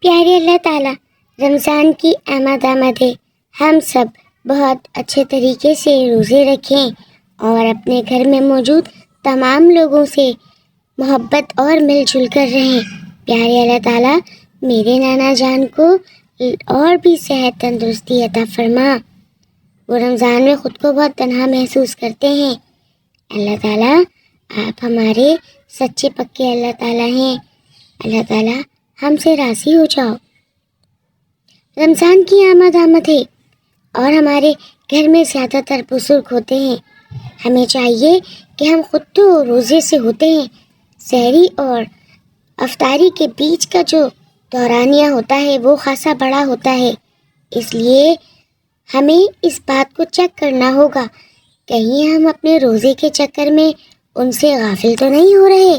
प्यारे अल्लाह ताला, रमज़ान की आमद आमद है। हम सब बहुत अच्छे तरीके से रोज़े रखें और अपने घर में मौजूद तमाम लोगों से मोहब्बत और मिलजुल कर रहें। प्यारे अल्लाह ताला मेरे नाना जान को और भी सेहत तंदुरुस्ती अता फरमा। वो रमज़ान में ख़ुद को बहुत तन्हा महसूस करते हैं। अल्लाह ताला आप हमारे सच्चे पक्के अल्लाह ताला हैं। अल्लाह ताला हमसे राज़ी हो जाओ। रमज़ान की आमद है और हमारे घर में ज़्यादातर बुजुर्ग होते हैं। हमें चाहिए कि हम खुद तो रोज़े से होते हैं, सहरी और अफ्तारी के बीच का जो दौरानिया होता है वो ख़ासा बड़ा होता है। इसलिए हमें इस बात को चेक करना होगा, कहीं हम अपने रोज़े के चक्कर में उनसे गाफिल तो नहीं हो रहे।